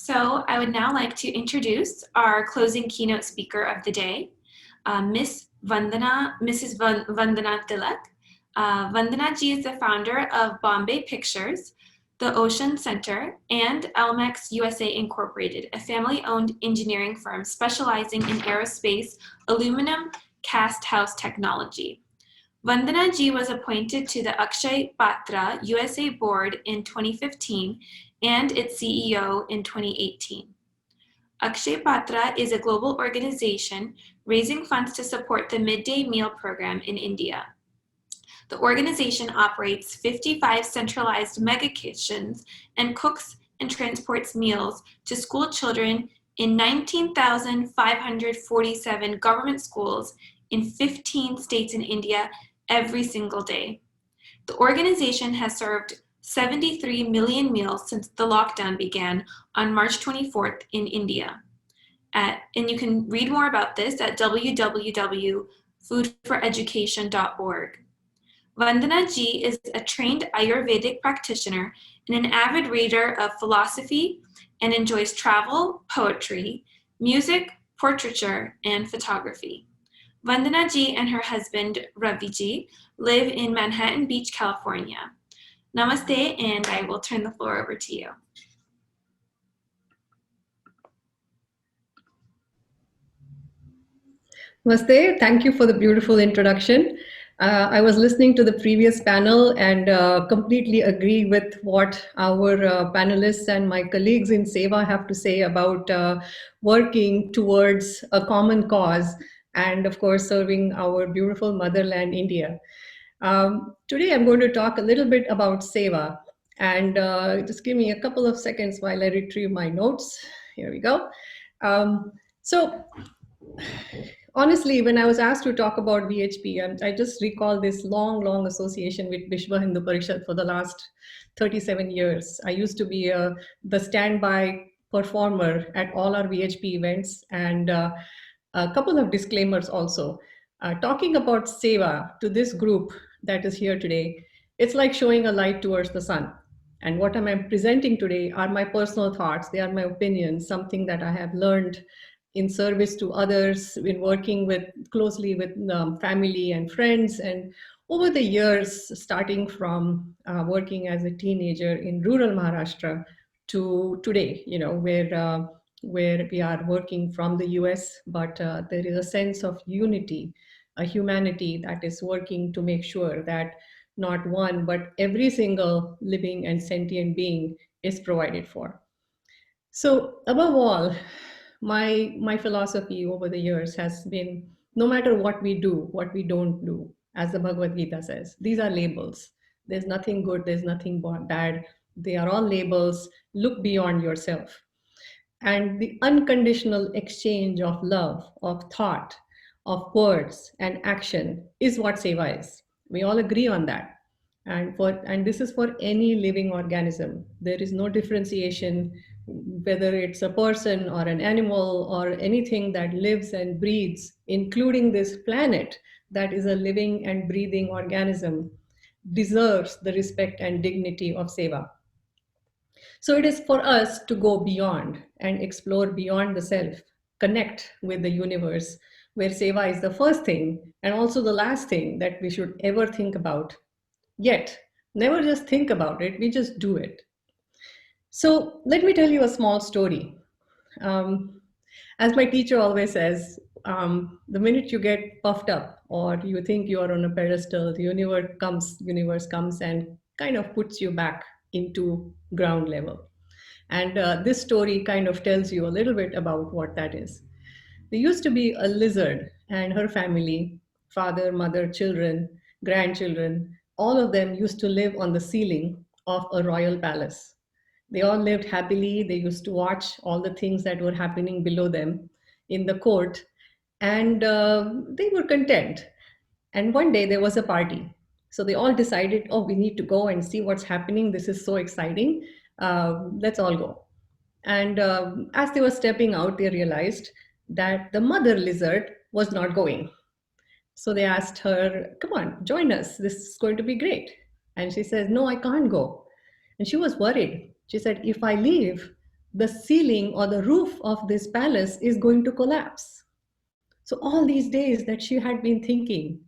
So I would now like to introduce our closing keynote speaker of the day, Mrs. Vandana Tilak. Vandana ji is the founder of Bombay Pictures, the Ocean Center, and Elmex USA Incorporated, a family-owned engineering firm specializing in aerospace aluminum cast house technology. Vandana ji was appointed to the Akshaya Patra USA board in 2015 and its CEO in 2018. Akshaya Patra is a global organization raising funds to support the midday meal program in India. The organization operates 55 centralized mega kitchens and cooks and transports meals to school children in 19,547 government schools in 15 states in India every single day. The organization has served 73 million meals since the lockdown began on March 24th in India. And you can read more about this at www.foodforeducation.org. Vandana ji is a trained Ayurvedic practitioner and an avid reader of philosophy and enjoys travel, poetry, music, portraiture, and photography. Vandana ji and her husband Ravi ji live in Manhattan Beach, California. Namaste, and I will turn the floor over to you. Namaste, thank you for the beautiful introduction. I was listening to the previous panel and completely agree with what our panelists and my colleagues in Seva have to say about working towards a common cause and, of course, serving our beautiful motherland, India. Today, I'm going to talk a little bit about Seva. And just give me a couple of seconds while I retrieve my notes. Here we go. Honestly, when I was asked to talk about VHP, I just recall this long association with Vishwa Hindu Parishad for the last 37 years. I used to be the standby performer at all our VHP events, and a couple of disclaimers also. Talking about Seva to this group that is here today, it's like showing a light towards the sun. And what I'm presenting today are my personal thoughts. They are my opinions, something that I have learned in service to others, in working closely with family and friends. And over the years, starting from working as a teenager in rural Maharashtra to today, where we are working from the US, but there is a sense of unity, a humanity that is working to make sure that not one, but every single living and sentient being is provided for. So above all, my philosophy over the years has been, no matter what we do, what we don't do, as the Bhagavad Gita says, these are labels. There's nothing good, there's nothing bad. They are all labels. Look beyond yourself. And the unconditional exchange of love, of thought, of words and action is what Seva is. We all agree on that. And this is for any living organism. There is no differentiation whether it's a person or an animal or anything that lives and breathes, including this planet that is a living and breathing organism, deserves the respect and dignity of Seva. So it is for us to go beyond and explore beyond the self, connect with the universe, where Seva is the first thing and also the last thing that we should ever think about. Yet, never just think about it, we just do it. So let me tell you a small story. As my teacher always says, the minute you get puffed up or you think you are on a pedestal, the universe comes and kind of puts you back into ground level. And this story kind of tells you a little bit about what that is. There used to be a lizard and her family, father, mother, children, grandchildren, all of them used to live on the ceiling of a royal palace. They all lived happily. They used to watch all the things that were happening below them in the court, and they were content. And one day there was a party. So they all decided, oh, we need to go and see what's happening. This is so exciting. Let's all go. And as they were stepping out, they realized that the mother lizard was not going. So they asked her, come on, join us. This is going to be great. And she says, no, I can't go. And she was worried. She said, if I leave, the ceiling or the roof of this palace is going to collapse. So, all these days that she had been thinking,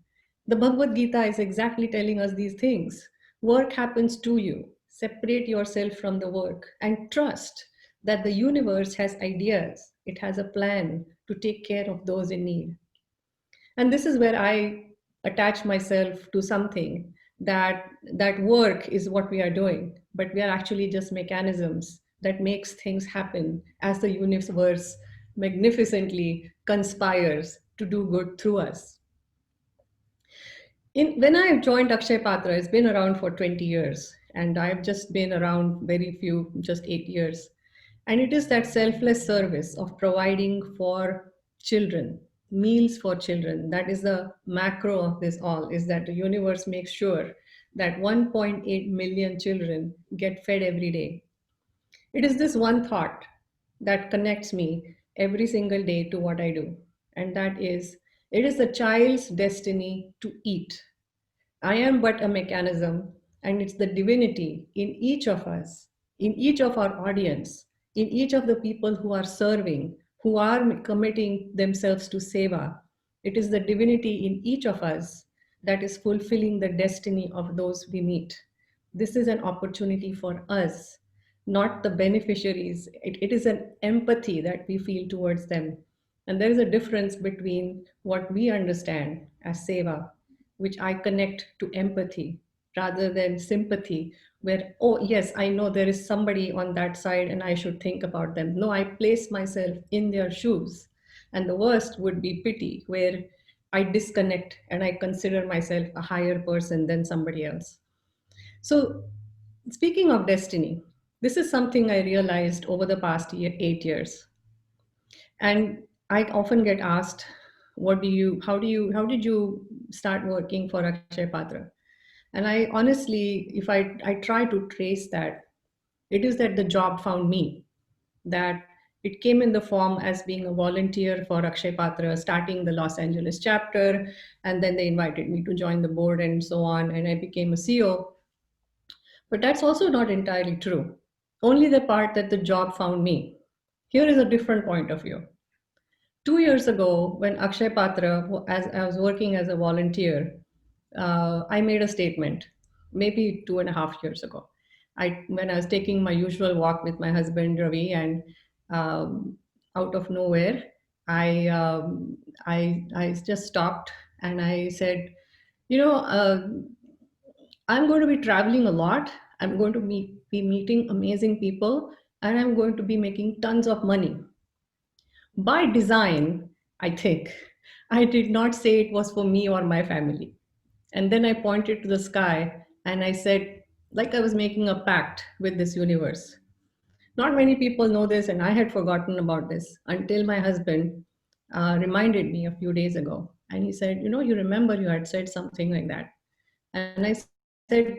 the Bhagavad Gita is exactly telling us these things. Work happens to you. Separate yourself from the work and trust that the universe has ideas, it has a plan to take care of those in need. And this is where I attach myself to something that work is what we are doing, but we are actually just mechanisms that makes things happen as the universe magnificently conspires to do good through us. When I joined Akshay Patra, it's been around for 20 years, and I've just been around very few, just 8 years. And it is that selfless service of providing for children, meals for children. That is the macro of this all, is that the universe makes sure that 1.8 million children get fed every day. It is this one thought that connects me every single day to what I do. And that is, it is the child's destiny to eat. I am but a mechanism, and it's the divinity in each of us, in each of our audience, in each of the people who are serving, who are committing themselves to seva. It is the divinity in each of us that is fulfilling the destiny of those we meet. This is an opportunity for us, not the beneficiaries. It is an empathy that we feel towards them. And there is a difference between what we understand as seva, which I connect to empathy rather than sympathy, where, oh, yes, I know there is somebody on that side and I should think about them. No, I place myself in their shoes. And the worst would be pity, where I disconnect and I consider myself a higher person than somebody else. So, speaking of destiny, this is something I realized over the past 8 years. And I often get asked, how did you start working for Akshay Patra? And I honestly, if I try to trace that, it is that the job found me, that it came in the form as being a volunteer for Akshay Patra, starting the Los Angeles chapter, and then they invited me to join the board and so on, and I became a CEO. But that's also not entirely true. Only the part that the job found me. Here is a different point of view. 2 years ago, when Akshay Patra, as I was working as a volunteer, I made a statement, maybe 2.5 years ago. When I was taking my usual walk with my husband Ravi, and um, out of nowhere, I just stopped and I said, you know, I'm going to be traveling a lot. I'm going to be meeting amazing people, and I'm going to be making tons of money. By design, I think, I did not say it was for me or my family. And then I pointed to the sky and I said, like I was making a pact with this universe. Not many people know this, and I had forgotten about this until my husband reminded me a few days ago. And he said, you know, you remember you had said something like that. And I said,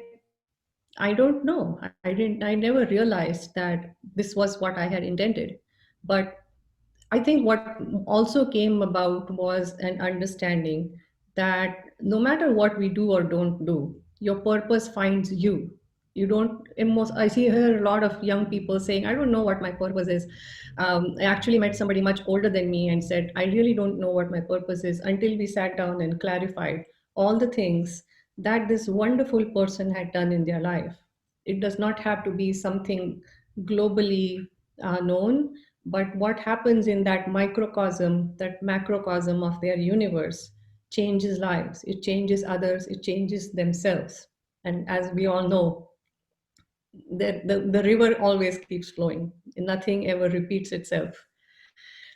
I don't know. I never realized that this was what I had intended. But I think what also came about was an understanding that no matter what we do or don't do, your purpose finds you. You don't, I see here a lot of young people saying, I don't know what my purpose is. I actually met somebody much older than me and said, I really don't know what my purpose is, until we sat down and clarified all the things that this wonderful person had done in their life. It does not have to be something globally known, but what happens in that microcosm, that macrocosm of their universe changes lives, it changes others, it changes themselves. And as we all know, the river always keeps flowing, nothing ever repeats itself.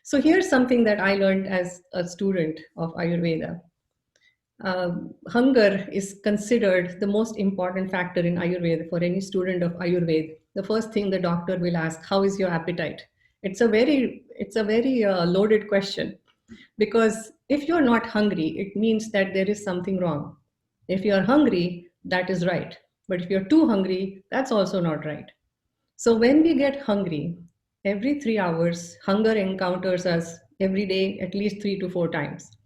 So here's something that I learned as a student of Ayurveda. Hunger is considered the most important factor in Ayurveda. For any student of Ayurveda, the first thing the doctor will ask, how is your appetite? It's a very loaded question, because if you're not hungry, it means that there is something wrong. If you're hungry, that is right. But if you're too hungry, that's also not right. So when we get hungry, every 3 hours, hunger encounters us every day at least 3 to 4 times.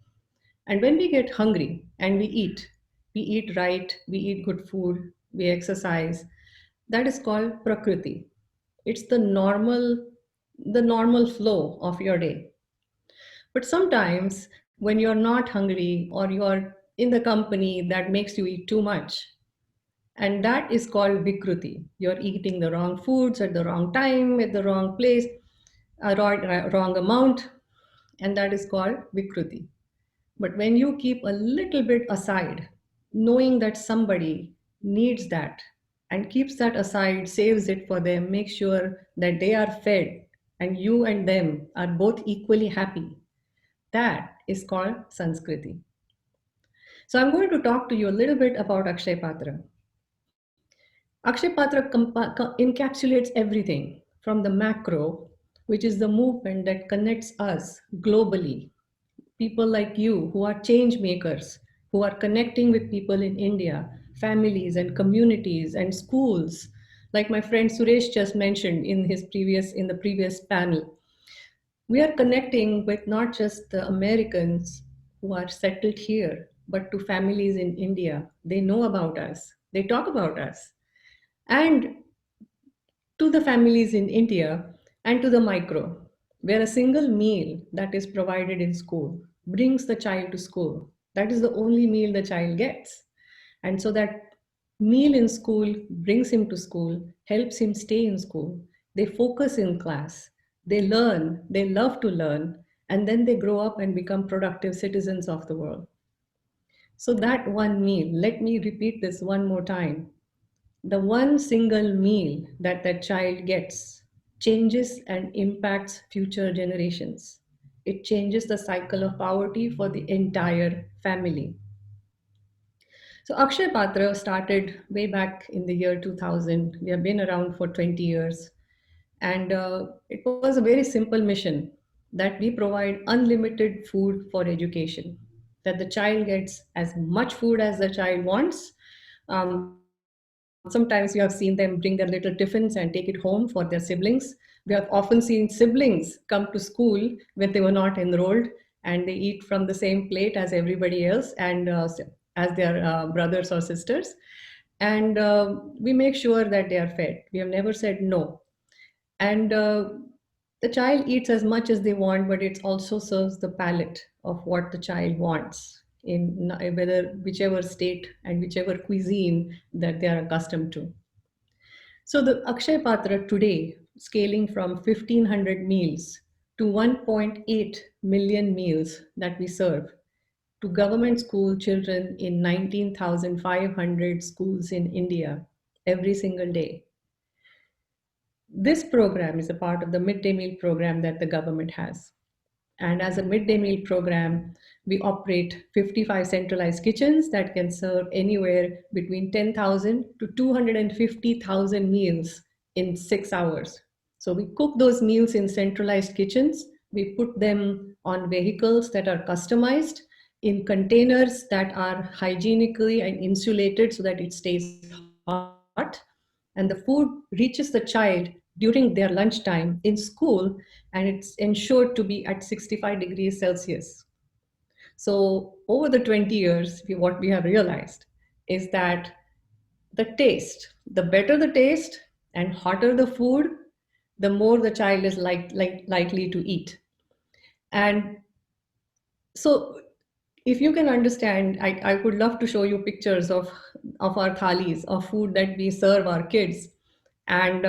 And when we get hungry and we eat right, we eat good food, we exercise, that is called Prakriti. It's the normal the normal flow of your day. But sometimes when you're not hungry or you're in the company that makes you eat too much, and that is called vikruti. You're eating the wrong foods at the wrong time, at the wrong place, wrong amount, and that is called vikruti. But when you keep a little bit aside, knowing that somebody needs that and keeps that aside, saves it for them, makes sure that they are fed and you and them are both equally happy, that is called Sanskriti. So I'm going to talk to you a little bit about Akshay Patra. Akshay Patra encapsulates everything from the macro, which is the movement that connects us globally, people like you who are change makers, who are connecting with people in India, families and communities and schools, like my friend Suresh just mentioned in the previous panel. We are connecting with not just the Americans who are settled here, but to families in India. They know about us, they talk about us. And to the families in India and to the micro, where a single meal that is provided in school brings the child to school. That is the only meal the child gets. And so that meal in school brings him to school, helps him stay in school. They focus in class, they learn, they love to learn, and then they grow up and become productive citizens of the world. So, that one meal, let me repeat this one more time, the one single meal that that child gets changes and impacts future generations. It changes the cycle of poverty for the entire family. So Akshay Patra started way back in the year 2000. We have been around for 20 years. And it was a very simple mission that we provide unlimited food for education, that the child gets as much food as the child wants. Sometimes you have seen them bring their little tiffins and take it home for their siblings. We have often seen siblings come to school when they were not enrolled and they eat from the same plate as everybody else and as their brothers or sisters. And we make sure that they are fed. We have never said no. And the child eats as much as they want, but it also serves the palate of what the child wants in whether whichever state and whichever cuisine that they are accustomed to. So the Akshay Patra today, scaling from 1,500 meals to 1.8 million meals that we serve to government school children in 19,500 schools in India every single day. This program is a part of the midday meal program that the government has. And as a midday meal program, we operate 55 centralized kitchens that can serve anywhere between 10,000 to 250,000 meals in 6 hours. So we cook those meals in centralized kitchens. We put them on vehicles that are customized in containers that are hygienically and insulated so that it stays hot. And the food reaches the child during their lunchtime in school, and it's ensured to be at 65 degrees Celsius. So over the 20 years, what we have realized is that the taste, the better the taste and hotter the food, the more the child is likely to eat. And so if you can understand, I would love to show you pictures of our thalis, of food that we serve our kids, and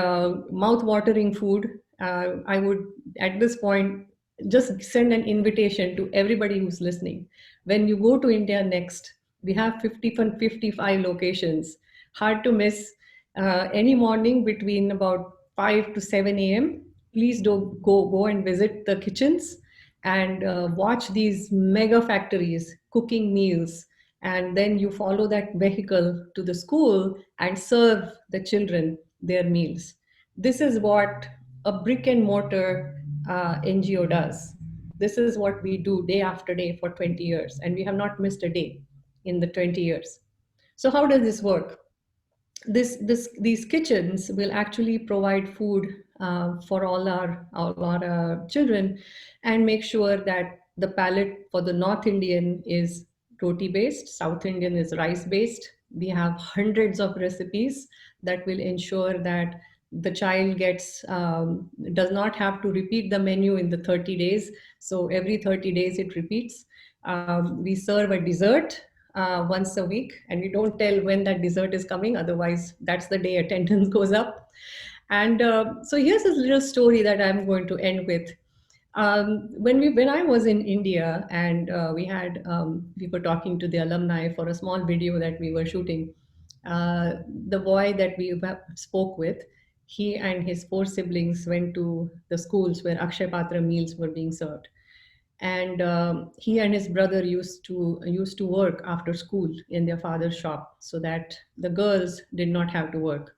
mouth-watering food. I would, at this point, just send an invitation to everybody who's listening. When you go to India next, we have 55 locations. Hard to miss. Any morning between about 5 to 7 a.m., please do go and visit the kitchens and watch these mega factories cooking meals, and then you follow that vehicle to the school and serve the children their meals. This is what a brick and mortar NGO does. This is what we do day after day for 20 years, and we have not missed a day in the 20 years. So how does this work? These kitchens will actually provide food for all our children and make sure that the palate for the North Indian is roti based, South Indian is rice based. We have hundreds of recipes that will ensure that the child gets does not have to repeat the menu in the 30 days. So every 30 days it repeats. We serve a dessert once a week, and we don't tell when that dessert is coming. Otherwise, that's the day attendance goes up. And so here's this little story that I'm going to end with. When I was in India, and we were talking to the alumni for a small video that we were shooting. The boy that we spoke with, he and his four siblings went to the schools where Akshay Patra meals were being served, and he and his brother used to work after school in their father's shop, so that the girls did not have to work.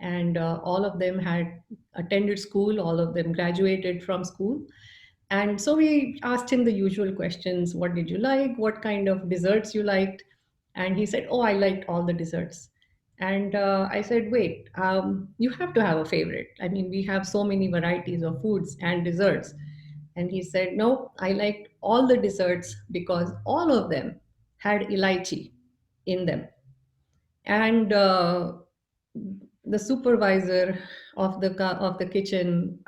And all of them had attended school, all of them graduated from school. And so we asked him the usual questions: what did you like, what kind of desserts you liked? And he said, oh, I liked all the desserts. And I said, wait, you have to have a favorite. I mean, we have so many varieties of foods and desserts. And he said, no, I liked all the desserts because all of them had elaichi in them. And the supervisor of the kitchen,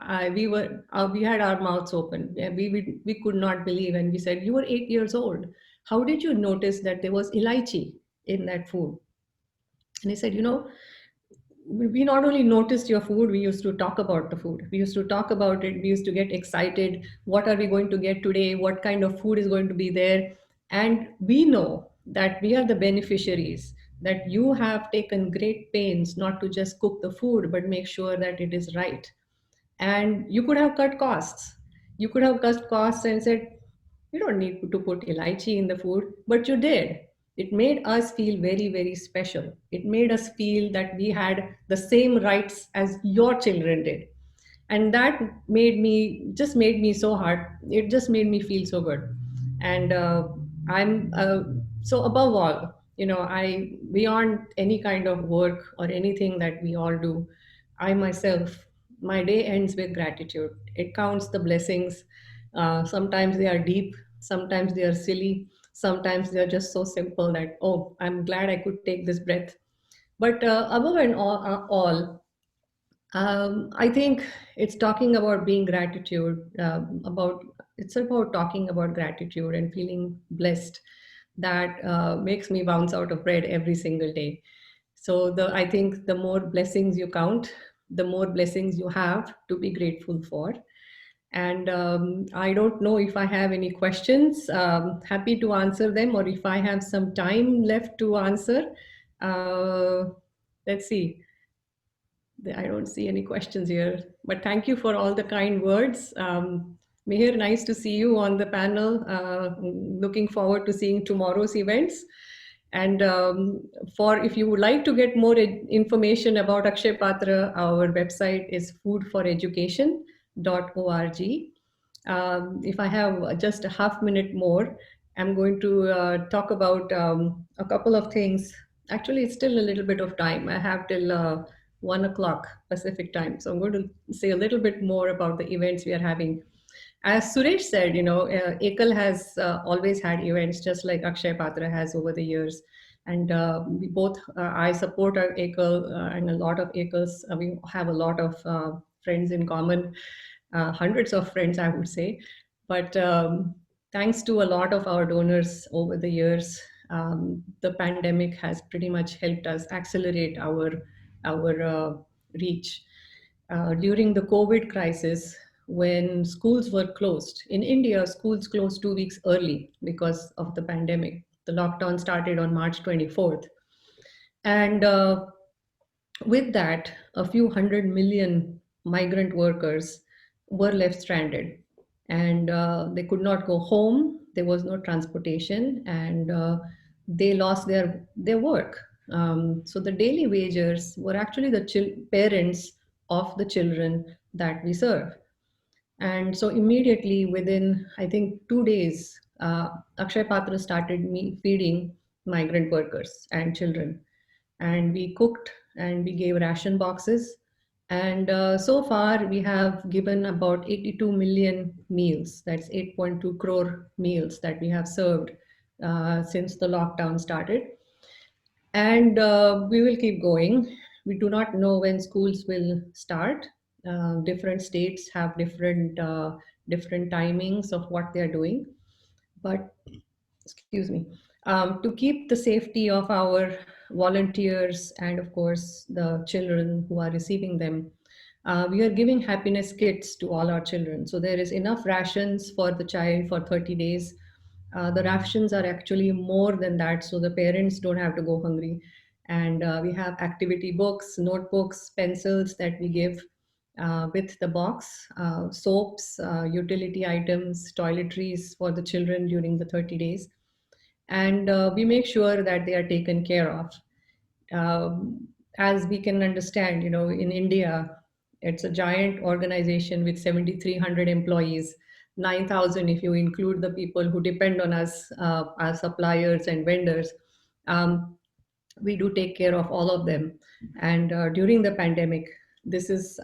we had our mouths open. Yeah, we could not believe, and we said, "You were 8 years old. How did you notice that there was elaichi in that food?" And he said, we not only noticed your food, we used to talk about the food. We used to talk about it. We used to get excited. What are we going to get today? What kind of food is going to be there? And we know that we are the beneficiaries, that you have taken great pains not to just cook the food, but make sure that it is right. And you could have cut costs. You could have cut costs and said, you don't need to put elaichi in the food, but you did. It made us feel very, very special. It made us feel that we had the same rights as your children did. And that made me so hard. It just made me feel so good. And I'm so above all, I beyond any kind of work or anything that we all do, I myself, my day ends with gratitude. It counts the blessings. Sometimes they are deep, sometimes they are silly, sometimes they are just so simple that, oh, I'm glad I could take this breath. But above and all, I think it's talking about being gratitude, about it's about talking about gratitude and feeling blessed that makes me bounce out of bed every single day. So I think the more blessings you count, the more blessings you have to be grateful for. And I don't know if I have any questions. Happy to answer them, or if I have some time left to answer. Uh, let's see. I don't see any questions here, but thank you for all the kind words. Mihir, nice to see you on the panel. Looking forward to seeing tomorrow's events. And for if you would like to get more information about Akshay Patra, our website is foodforeducation.org. If I have just a half minute more, I'm going to talk about a couple of things. Actually, it's still a little bit of time. I have till 1 o'clock Pacific time. So I'm going to say a little bit more about the events we are having. As Suresh said, Ekal has always had events just like Akshay Patra has over the years. And I support our Ekal and a lot of Ekals. We have a lot of friends in common, hundreds of friends, I would say. But thanks to a lot of our donors over the years, the pandemic has pretty much helped us accelerate our reach. During the COVID crisis, when schools were closed in India, schools closed 2 weeks early because of the pandemic. The lockdown started on March 24th, and with that, a few 100 million migrant workers were left stranded, and they could not go home. There was no transportation, and they lost their work. So the daily wagers were actually the parents of the children that we serve. And so immediately within, I think, 2 days, Akshay Patra started me feeding migrant workers and children. And we cooked and we gave ration boxes. And so far, we have given about 82 million meals. That's 8.2 crore meals that we have served since the lockdown started. And we will keep going. We do not know when schools will start. Different states have different timings of what they are doing. But excuse me, to keep the safety of our volunteers and of course the children who are receiving them, we are giving happiness kits to all our children. So there is enough rations for the child for 30 days. The rations are actually more than that, so the parents don't have to go hungry. And we have activity books, notebooks, pencils that we give with the box, soaps, utility items, toiletries for the children during the 30 days. And we make sure that they are taken care of. As we can understand, in India, it's a giant organization with 7,300 employees, 9,000 if you include the people who depend on us, as suppliers and vendors. Um, we do take care of all of them. And during the pandemic, this is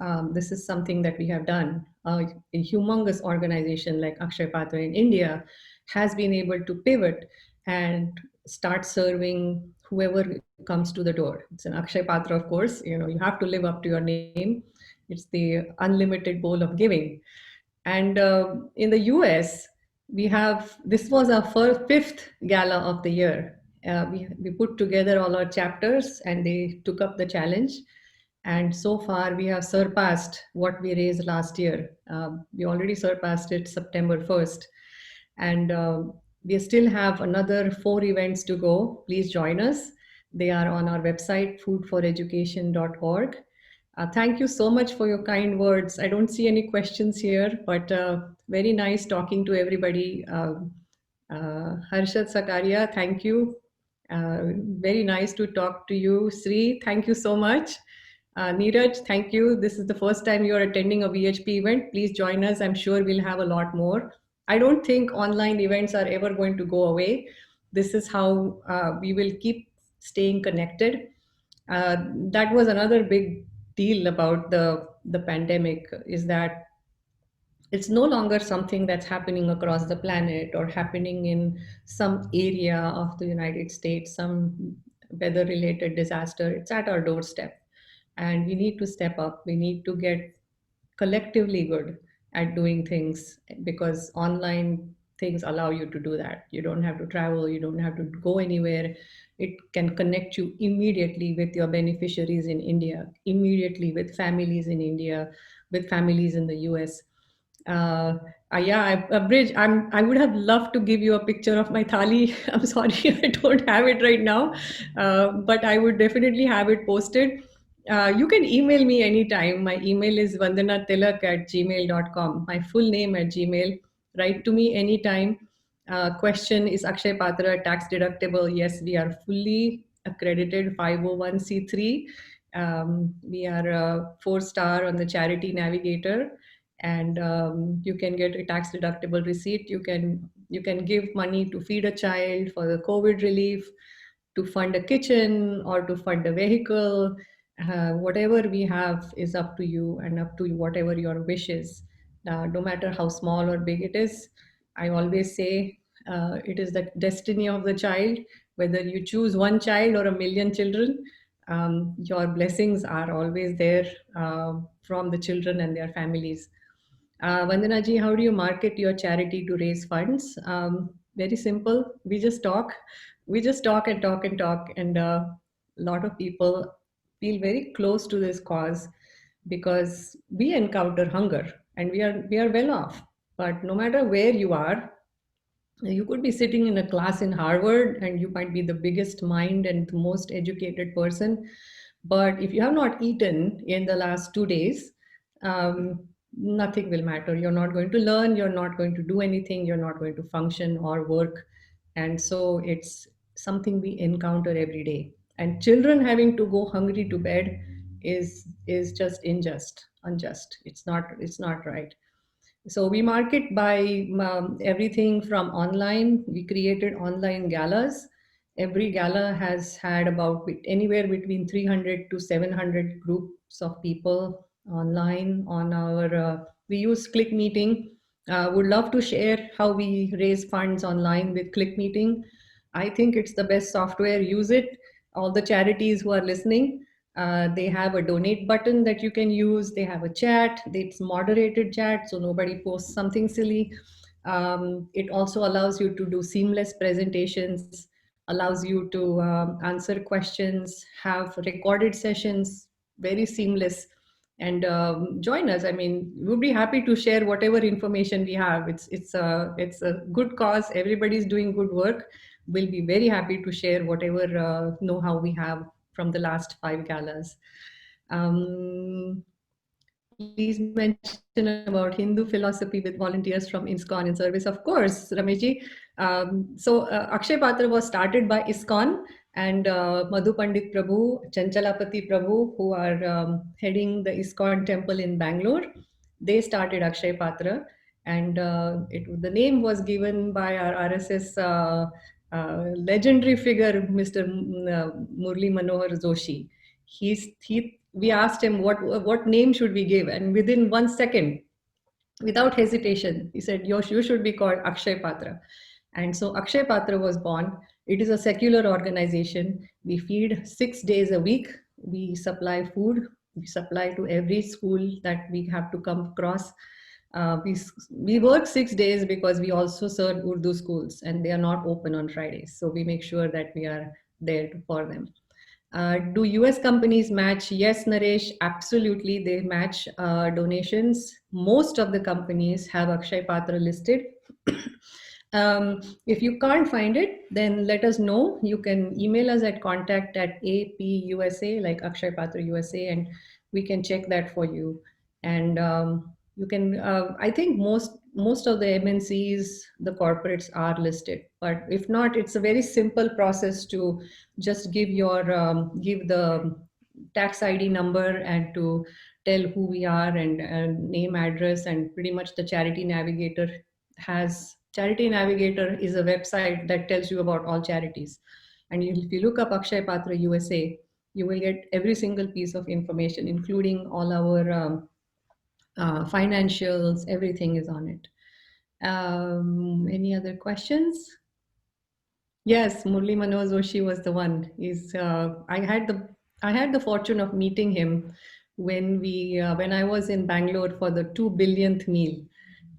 something that we have done. A humongous organization like Akshaya Patra in India has been able to pivot and start serving whoever comes to the door. It's an Akshay Patra, of course. You have to live up to your name. It's the unlimited bowl of giving. And in the US, we have this was our fifth gala of the year. We put together all our chapters and they took up the challenge. And so far, we have surpassed what we raised last year. We already surpassed it September 1st. And we still have another 4 events to go. Please join us. They are on our website, foodforeducation.org. Thank you so much for your kind words. I don't see any questions here, but very nice talking to everybody. Harshad Sakaria, thank you. Very nice to talk to you. Sri, thank you so much. Neeraj, thank you. This is the first time you're attending a VHP event. Please join us. I'm sure we'll have a lot more. I don't think online events are ever going to go away. This is how we will keep staying connected. That was another big deal about the pandemic, is that it's no longer something that's happening across the planet or happening in some area of the United States, some weather related disaster. It's at our doorstep. And we need to step up. We need to get collectively good at doing things, because online things allow you to do that. You don't have to travel, you don't have to go anywhere. It can connect you immediately with your beneficiaries in India, immediately with families in India, with families in the US. uh, yeah, Bridge, I would have loved to give you a picture of my thali. I'm sorry, I don't have it right now, but I would definitely have it posted. You can email me anytime. My email is vandanatilak@gmail.com. My full name at Gmail. Write to me anytime. Question, is Akshay Patra tax deductible? Yes, we are fully accredited 501c3. We are a 4-star on the Charity Navigator, and you can get a tax deductible receipt. You can give money to feed a child, for the COVID relief, to fund a kitchen, or to fund a vehicle. Whatever we have is up to you and up to whatever your wish is, no matter how small or big it is. I always say it is the destiny of the child. Whether you choose one child or a million children, your blessings are always there, from the children and their families. Vandana ji, how do you market your charity to raise funds? Very simple. We just talk. We just talk and talk and talk. And a lot of people feel very close to this cause, because we encounter hunger and we are well off. But no matter where you are, you could be sitting in a class in Harvard and you might be the biggest mind and the most educated person. But if you have not eaten in the last 2 days, nothing will matter. You're not going to learn, you're not going to do anything, you're not going to function or work. And so it's something we encounter every day. And children having to go hungry to bed is just unjust. It's not right. So we market by everything from online. We created online galas. Every gala has had about anywhere between 300 to 700 groups of people online on our. We use Click Meeting. Would love to share how we raise funds online with Click Meeting. I think it's the best software. Use it. All the charities who are listening, They have a donate button that you can use. They have a chat. It's moderated chat, so nobody posts something silly. It also allows you to do seamless presentations, allows you to answer questions, have recorded sessions, very seamless. And join us. I mean, we'll be happy to share whatever information we have. It's a good cause. Everybody's doing good work. We'll be very happy to share whatever know-how we have from the last 5 galas. Please mention about Hindu philosophy with volunteers from ISKCON in service. Of course, Rameshji. Akshay Patra was started by ISKCON, and Madhu Pandit Prabhu, Chanchalapati Prabhu, who are heading the ISKCON temple in Bangalore, they started Akshay Patra. And the name was given by our RSS legendary figure, Mr. Murli Manohar Joshi. We asked him what name should we give, and within 1 second, without hesitation, he said, you should be called Akshay Patra. And so Akshay Patra was born. It is a secular organization. We feed 6 days a week. We supply food. We supply to every school that we have to come across. We work 6 days because we also serve Urdu schools, and they are not open on Fridays. So we make sure that we are there for them. Do US companies match? Yes, Naresh, absolutely. They match donations. Most of the companies have Akshay Patra listed. If you can't find it, then let us know. You can email us at contact@APUSA, like Akshay Patra USA, and we can check that for you. And you can, I think most of the MNCs, the corporates are listed. But if not, it's a very simple process to just give the tax ID number and to tell who we are, and name, address, and pretty much the Charity Navigator is a website that tells you about all charities. And if you look up Akshay Patra USA, you will get every single piece of information, including all our financials. Everything is on it. Any other questions? Yes, Murli Manohar Joshi was the one. I had the fortune of meeting him when I was in Bangalore for the 2 billionth meal.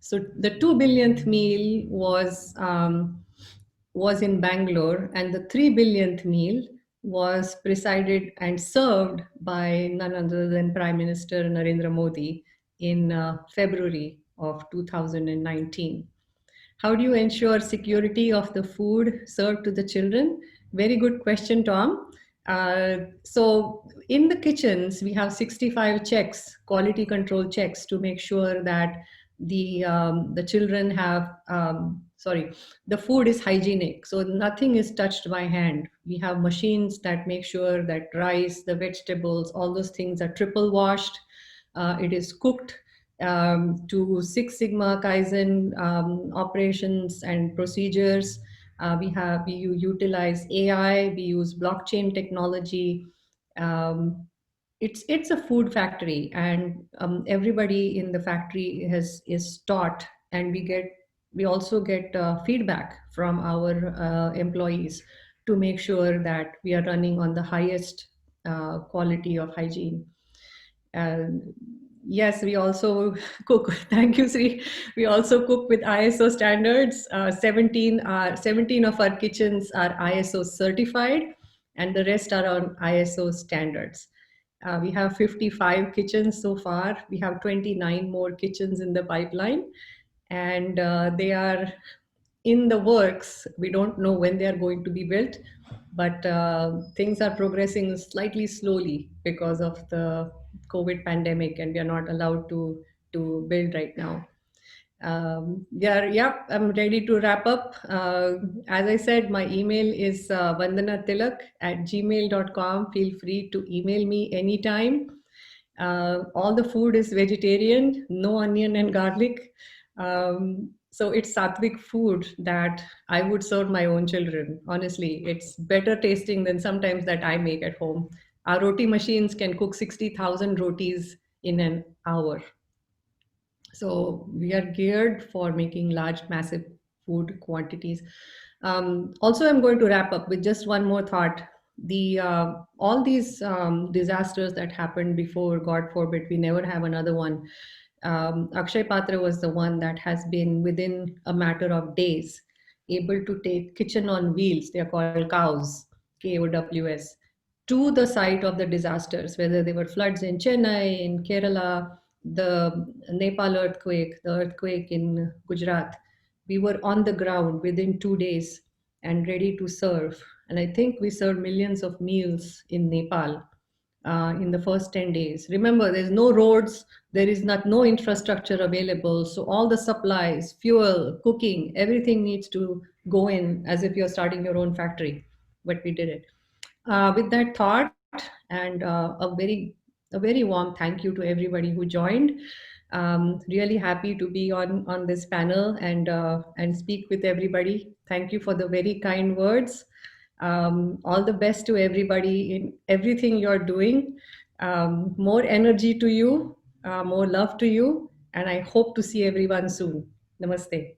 So the 2 billionth meal was in Bangalore, and the 3 billionth meal was presided and served by none other than Prime Minister Narendra Modi in February of 2019. How do you ensure security of the food served to the children? Very good question, Tom. So in the kitchens, we have 65 checks, quality control checks, to make sure that the children the food is hygienic. So nothing is touched by hand. We have machines that make sure that rice, the vegetables, all those things are triple washed. It is cooked to Six Sigma Kaizen operations and procedures. We utilize AI, we use blockchain technology. It's a food factory, and everybody in the factory is taught, and we also get feedback from our employees to make sure that we are running on the highest quality of hygiene. And yes, we also cook. Thank you, Sri. We also cook with ISO standards. 17 of our kitchens are ISO certified, and the rest are on ISO standards. We have 55 kitchens so far. We have 29 more kitchens in the pipeline, and they are in the works. We don't know when they are going to be built, but things are progressing slightly slowly because of the COVID pandemic, and we are not allowed to build right now. Yeah, I'm ready to wrap up. As I said, my email is Vandana Tilak at gmail.com. Feel free to email me anytime. All the food is vegetarian, no onion and garlic. So it's sattvic food that I would serve my own children. Honestly, it's better tasting than sometimes that I make at home. Our roti machines can cook 60,000 rotis in an hour. So we are geared for making large, massive food quantities. Also, I'm going to wrap up with just one more thought. the all these disasters that happened before, God forbid we never have another one. Akshay Patra was the one that has been within a matter of days able to take kitchen on wheels, they are called cows, KOWS, to the site of the disasters, whether they were floods in Chennai, in Kerala, the Nepal earthquake, the earthquake in Gujarat. We were on the ground within 2 days and ready to serve. And I think we served millions of meals in Nepal in the first 10 days. Remember, there's no roads, there is not no infrastructure available. So all the supplies, fuel, cooking, everything needs to go in as if you're starting your own factory. But we did it. With that thought, and a very warm thank you to everybody who joined. Really happy to be on this panel and speak with everybody. Thank you for the very kind words. All the best to everybody in everything you're doing. More energy to you, more love to you, and I hope to see everyone soon. Namaste.